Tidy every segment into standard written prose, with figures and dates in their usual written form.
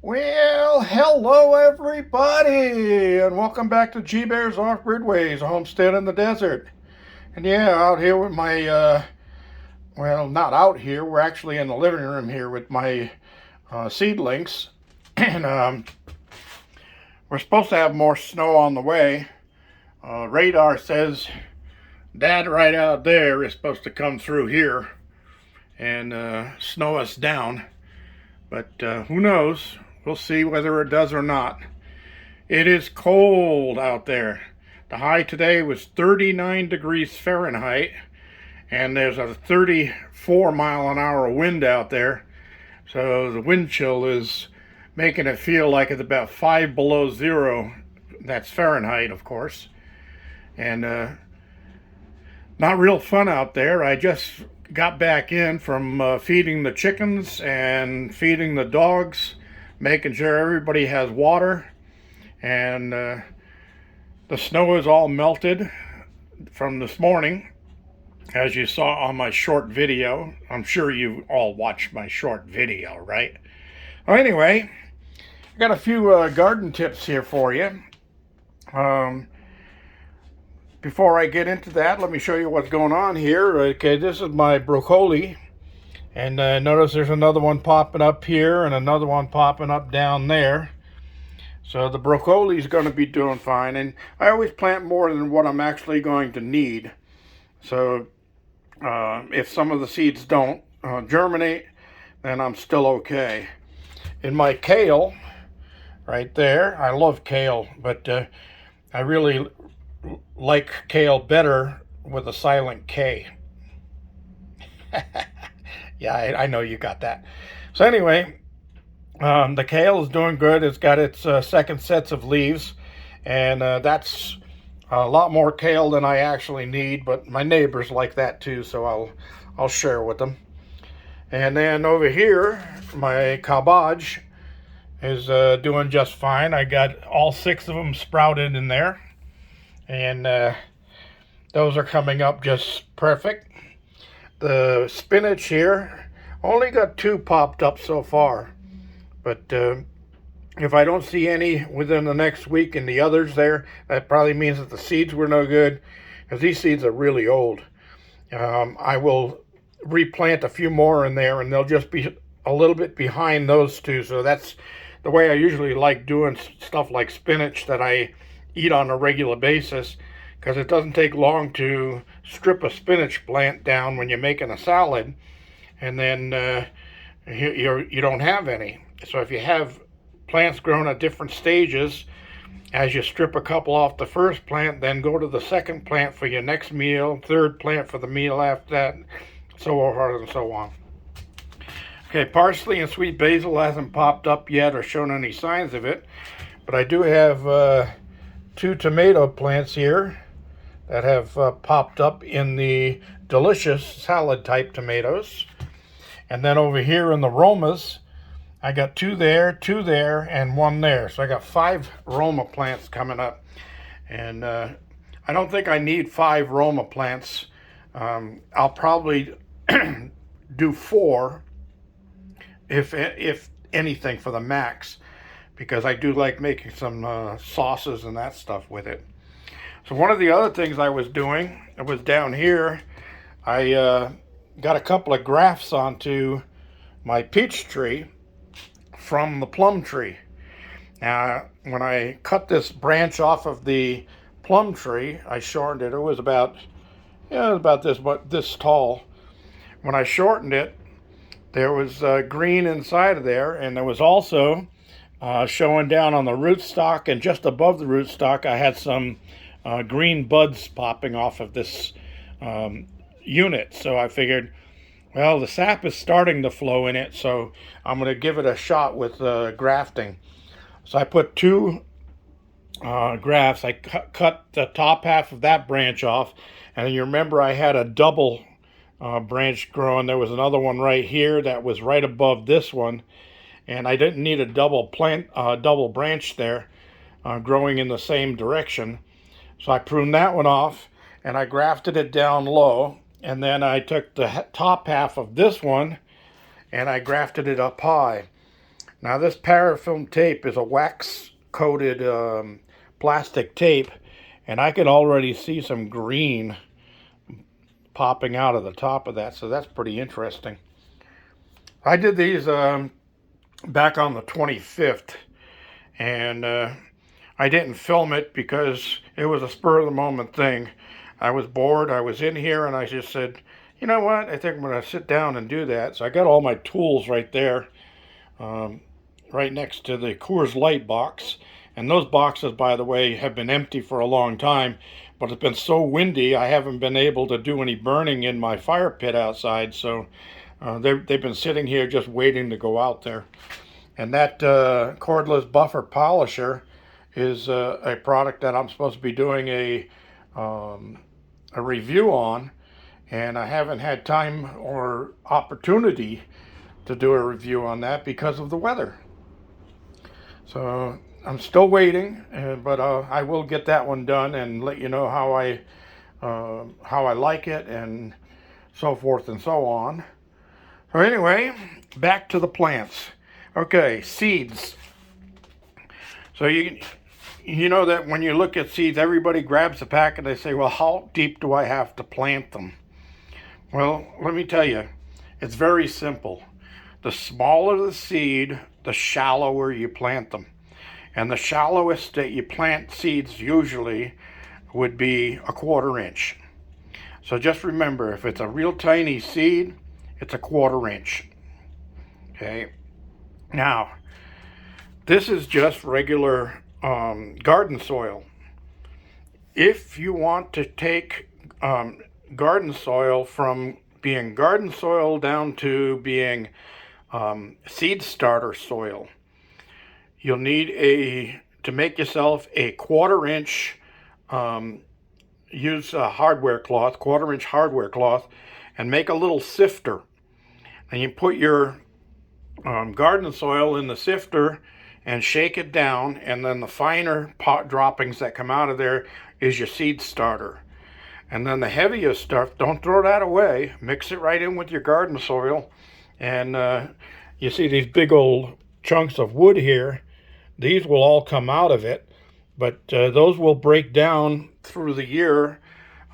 Well, hello everybody, and welcome back to G Bear's Off-Grid Ways, a homestead in the desert. And yeah, out here with my, well, not out here, we're actually in the living room here with my seedlings. And we're supposed to have more snow on the way. Radar says Dad right out there is supposed to come through here and snow us down. But who knows? We'll see whether it does or not. It is cold out there. The high today was 39 degrees Fahrenheit, and there's a 34-mile-an-hour wind out there. So the wind chill is making it feel like it's about 5 below zero. That's Fahrenheit, of course. And not real fun out there. I just got back in from feeding the chickens and feeding the dogs, making sure everybody has water. And the snow is all melted from this morning, as you saw on my short video. I'm sure you all watched my short video, right? Well, anyway, I got a few garden tips here for you. Before I get into that, let me show you what's going on here. Okay, this is my broccoli. And notice there's another one popping up here and another one popping up down there. So the broccoli is going to be doing fine. And I always plant more than what I'm actually going to need. So if some of the seeds don't germinate, then I'm still okay. In my kale, right there, I love kale, but I really like kale better with a silent K. Yeah, I know you got that. So anyway, the kale is doing good. It's got its second sets of leaves, and that's a lot more kale than I actually need, but my neighbors like that too, so I'll share with them. And then over here, my cabbage is doing just fine. I got all 6 of them sprouted in there, and those are coming up just perfect. The spinach here only got 2 popped up so far, but if I don't see any within the next week in the others there, that probably means that the seeds were no good, because these seeds are really old. I will replant a few more in there, and they'll just be a little bit behind those 2. So that's the way I usually like doing stuff like spinach that I eat on a regular basis, because it doesn't take long to strip a spinach plant down when you're making a salad, and then you don't have any. So if you have plants grown at different stages, as you strip a couple off the first plant, then go to the second plant for your next meal, third plant for the meal after that, so forth and so on. Okay, parsley and sweet basil hasn't popped up yet or shown any signs of it, but I do have 2 tomato plants here that have popped up in the delicious salad type tomatoes. And then over here in the Romas, I got 2 there, and 1 there. So I got 5 Roma plants coming up. And I don't think I need 5 Roma plants. I'll probably do 4, if anything, for the max, because I do like making some sauces and that stuff with it. So one of the other things I was doing, it was down here, I got a couple of grafts onto my peach tree from the plum tree. Now, when I cut this branch off of the plum tree, I shortened it. It was about this tall. When I shortened it, there was green inside of there, and there was also showing down on the rootstock, and just above the rootstock, I had some green buds popping off of this unit. So I figured, well, the sap is starting to flow in it, so I'm going to give it a shot with grafting. So I put 2 grafts. I cut the top half of that branch off, and you remember I had a double branch growing. There was another one right here that was right above this one, and I didn't need a double branch there growing in the same direction. So I pruned that one off, and I grafted it down low, and then I took the top half of this one and I grafted it up high. Now this parafilm tape is a wax coated plastic tape, and I could already see some green popping out of the top of that, so that's pretty interesting. I did these back on the 25th, and I didn't film it because it was a spur of the moment thing. I was bored, I was in here, and I just said, you know what, I think I'm going to sit down and do that. So I got all my tools right there, right next to the Coors Light box. And those boxes, by the way, have been empty for a long time, but it's been so windy I haven't been able to do any burning in my fire pit outside, so they've been sitting here just waiting to go out there. And that cordless buffer polisher is a product that I'm supposed to be doing a review on, and I haven't had time or opportunity to do a review on that because of the weather. So I'm still waiting, but I will get that one done and let you know how I like it and so forth and so on. So anyway, back to the plants. Okay, seeds. So you know that when you look at seeds, everybody grabs a pack and they say, well, how deep do I have to plant them? Well, let me tell you, it's very simple. The smaller the seed, the shallower you plant them. And the shallowest that you plant seeds usually would be 1/4 inch. So just remember, if it's a real tiny seed, it's 1/4 inch. Okay. Now, this is just regular garden soil. If you want to take garden soil from being garden soil down to being seed starter soil, you'll need to make yourself a 1/4 inch, use a hardware cloth, 1/4 inch hardware cloth, and make a little sifter. And you put your garden soil in the sifter and shake it down, and then the finer pot droppings that come out of there is your seed starter. And then the heavier stuff, don't throw that away. Mix it right in with your garden soil. And you see these big old chunks of wood here. These will all come out of it, but those will break down through the year.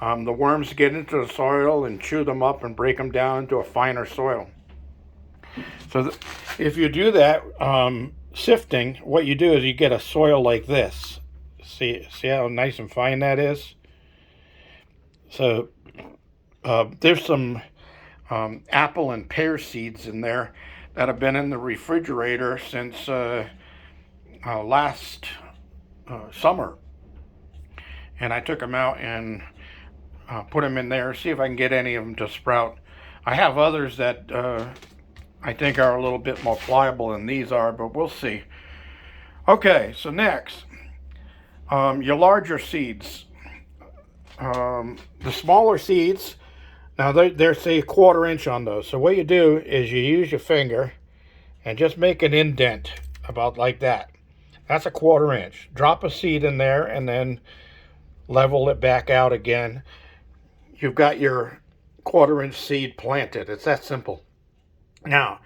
The worms get into the soil and chew them up and break them down into a finer soil. So if you do that sifting, what you do is you get a soil like this. See how nice and fine that is? So there's some apple and pear seeds in there that have been in the refrigerator since last summer. And I took them out and put them in there, see if I can get any of them to sprout. I have others that I think are a little bit more pliable than these are, but we'll see. Okay, so next, your larger seeds. The smaller seeds, now they're say 1/4 inch on those. So what you do is you use your finger and just make an indent about like that. That's a 1/4 inch. Drop a seed in there and then level it back out again. You've got your 1/4 inch seed planted. It's that simple. Now,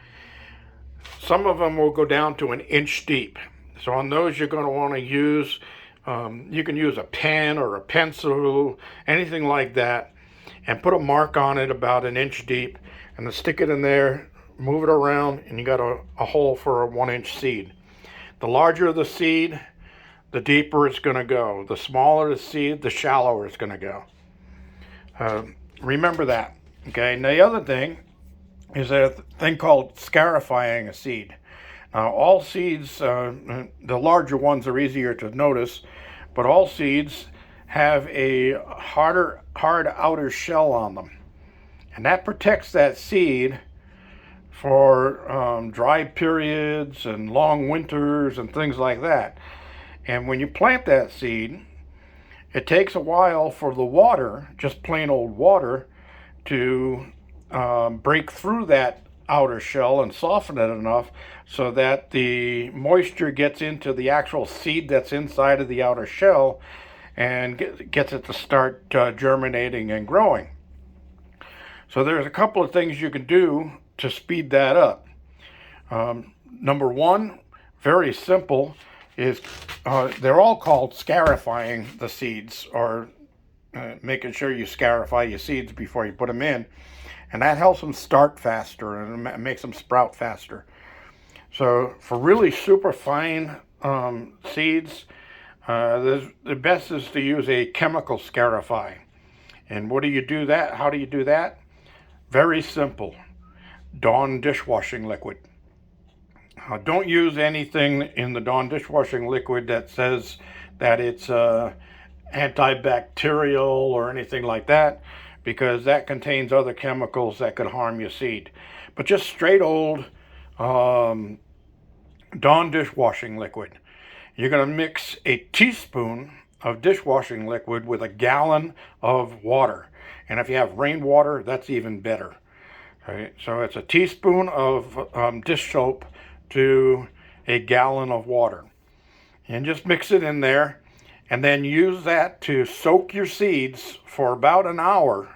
some of them will go down to 1 inch deep. So on those, you're going to want to use, you can use a pen or a pencil, anything like that, and put a mark on it about 1 inch deep, and then stick it in there, move it around, and you got a hole for a 1 inch seed. The larger the seed, the deeper it's going to go. The smaller the seed, the shallower it's going to go. Remember that. Okay. And the other thing is a thing called scarifying a seed. Now, all seeds, the larger ones are easier to notice, but all seeds have a hard outer shell on them. And that protects that seed for dry periods and long winters and things like that. And when you plant that seed, it takes a while for the water, just plain old water, to break through that outer shell and soften it enough so that the moisture gets into the actual seed that's inside of the outer shell and gets it to start germinating and growing. So there's a couple of things you can do to speed that up. Number one, very simple, is they're all called scarifying the seeds, or making sure you scarify your seeds before you put them in. And that helps them start faster and makes them sprout faster. So for really super fine seeds, the best is to use a chemical scarify. And what do you do that? How do you do that? Very simple. Dawn dishwashing liquid. Don't use anything in the Dawn dishwashing liquid that says that it's antibacterial or anything like that, because that contains other chemicals that could harm your seed. But just straight old Dawn dishwashing liquid. You're going to mix a teaspoon of dishwashing liquid with a gallon of water. And if you have rainwater, that's even better. Right? So it's a teaspoon of dish soap to a gallon of water. And just mix it in there, and then use that to soak your seeds for about an hour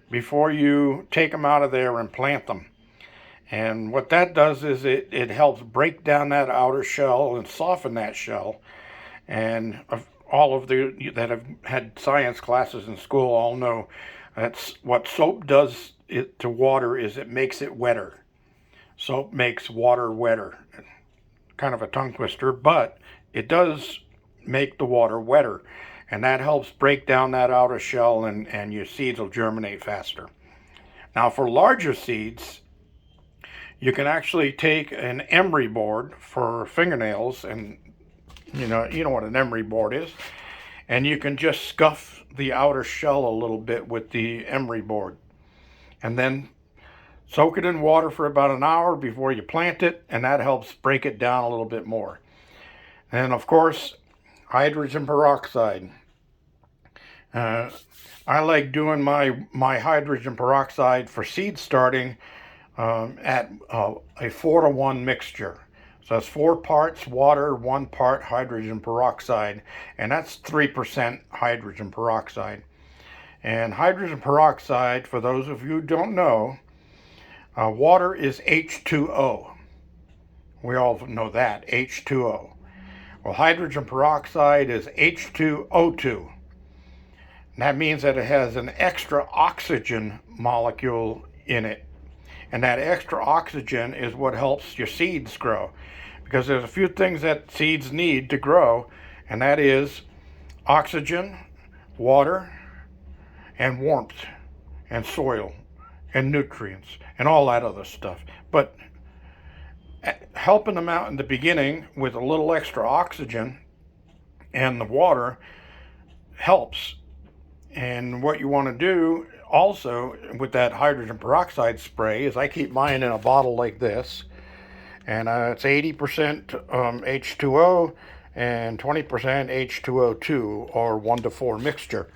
before you take them out of there and plant them. And what that does is it helps break down that outer shell and soften that shell. And all of the that have had science classes in school all know that's what soap does to water, is it makes it wetter. Soap makes water wetter. Kind of a tongue twister, but it does make the water wetter. And that helps break down that outer shell, and your seeds will germinate faster. Now for larger seeds, you can actually take an emery board for fingernails, and you know what an emery board is, and you can just scuff the outer shell a little bit with the emery board, and then soak it in water for about an hour before you plant it, and that helps break it down a little bit more. And of course, hydrogen peroxide. I like doing my hydrogen peroxide for seed starting at a 4-to-1 mixture. So that's 4 parts water, 1 part hydrogen peroxide, and that's 3% hydrogen peroxide. And hydrogen peroxide, for those of you who don't know, water is H2O. We all know that, H2O. Well, hydrogen peroxide is H2O2. And that means that it has an extra oxygen molecule in it. And that extra oxygen is what helps your seeds grow. Because there's a few things that seeds need to grow, and that is oxygen, water, and warmth, and soil, and nutrients, and all that other stuff. But helping them out in the beginning with a little extra oxygen and the water helps. And what you want to do also with that hydrogen peroxide spray is I keep mine in a bottle like this, and it's 80% H2O and 20% H2O2, or 1-to-4 mixture.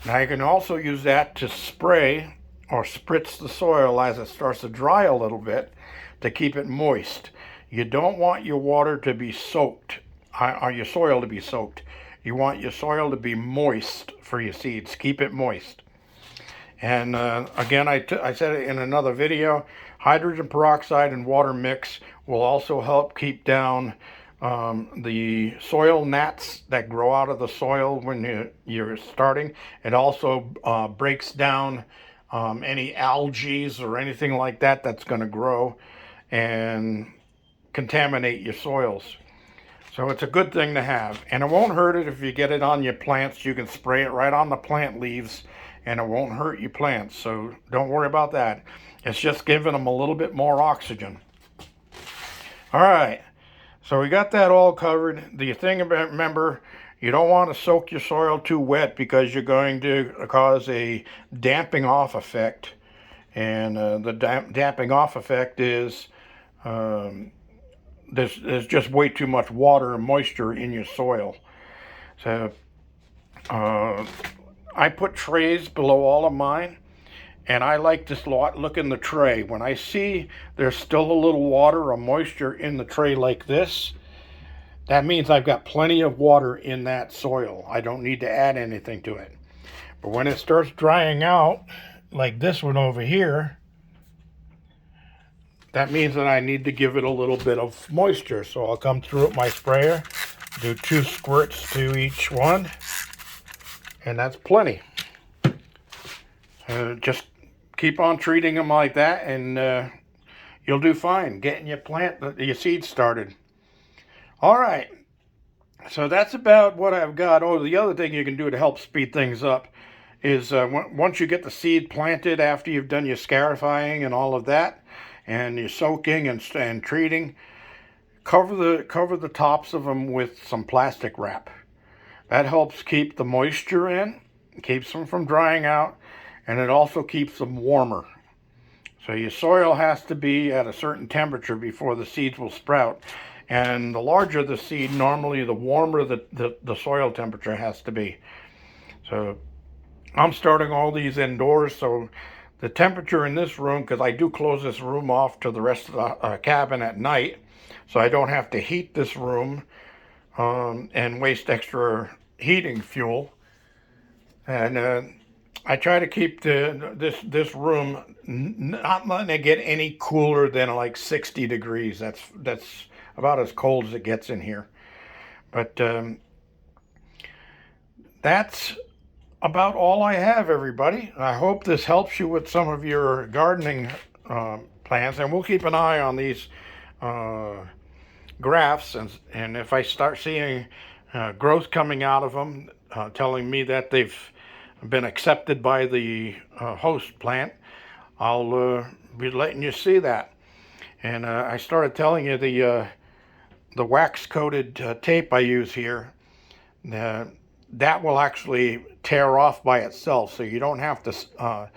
Now you can also use that to spray or spritz the soil as it starts to dry a little bit to keep it moist. You don't want your water to be soaked, or your soil to be soaked. You want your soil to be moist for your seeds. Keep it moist. And again, I said it in another video, hydrogen peroxide and water mix will also help keep down the soil gnats that grow out of the soil when you're starting. It also breaks down any algae or anything like that that's going to grow and contaminate your soils. So it's a good thing to have, and it won't hurt it if you get it on your plants. You can spray it right on the plant leaves, and it won't hurt your plants, so don't worry about that. It's just giving them a little bit more oxygen. All right, so we got that all covered. The thing about, remember, you don't want to soak your soil too wet because you're going to cause a damping off effect, and the damping off effect is there's just way too much water and moisture in your soil. So I put trays below all of mine, and I like to look in the tray. When I see there's still a little water or moisture in the tray like this, that means I've got plenty of water in that soil. I don't need to add anything to it. But when it starts drying out, like this one over here, that means that I need to give it a little bit of moisture. So I'll come through with my sprayer, do 2 squirts to each one, and that's plenty. Just keep on treating them like that, and you'll do fine getting your seeds started. All right, so that's about what I've got. Oh, the other thing you can do to help speed things up is once you get the seed planted, after you've done your scarifying and all of that, and your soaking and treating, cover the tops of them with some plastic wrap. That helps keep the moisture in, keeps them from drying out, and it also keeps them warmer. So your soil has to be at a certain temperature before the seeds will sprout. And the larger the seed, normally the warmer the soil temperature has to be. So I'm starting all these indoors, so the temperature in this room, because I do close this room off to the rest of the cabin at night, so I don't have to heat this room and waste extra heating fuel. And I try to keep this room not letting it get any cooler than like 60 degrees. That's about as cold as it gets in here. But that's about all I have, everybody. I hope this helps you with some of your gardening plans, and we'll keep an eye on these grafts, and if I start seeing growth coming out of them, telling me that they've been accepted by the host plant, I'll be letting you see that. And I started telling you the wax coated tape I use here, that will actually tear off by itself, so you don't have to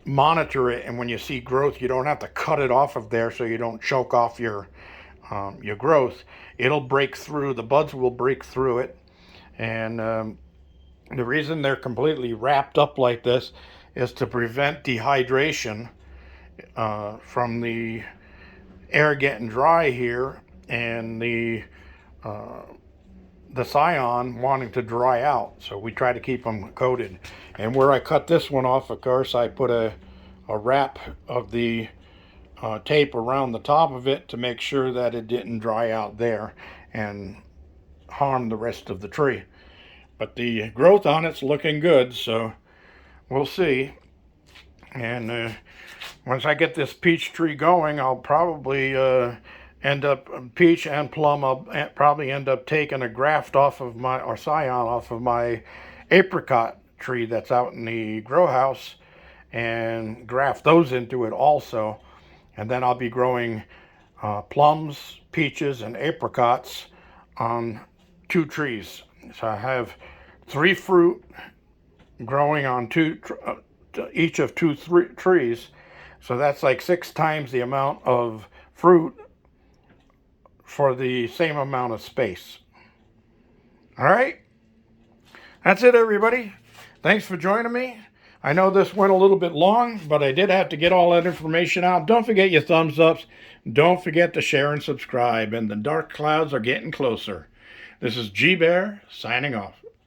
monitor it, and when you see growth, you don't have to cut it off of there so you don't choke off your growth. It'll break through, the buds will break through it, and the reason they're completely wrapped up like this is to prevent dehydration from the air getting dry here and the scion wanting to dry out. So we try to keep them coated. And where I cut this one off, of course, I put a wrap of the tape around the top of it to make sure that it didn't dry out there and harm the rest of the tree. But the growth on it's looking good, so we'll see. And once I get this peach tree going, I'll probably end up, peach and plum, I'll probably end up taking a graft off of my, or scion off of my apricot tree that's out in the grow house, and graft those into it also. And then I'll be growing plums, peaches, and apricots on 2 trees. So I have 3 fruit growing on each of 2 trees. So that's like 6 times the amount of fruit for the same amount of space. All right, that's it, everybody. Thanks for joining me. I know this went a little bit long, but I did have to get all that information out. Don't forget your thumbs ups. Don't forget to share and subscribe. And the dark clouds are getting closer. This is G Bear signing off.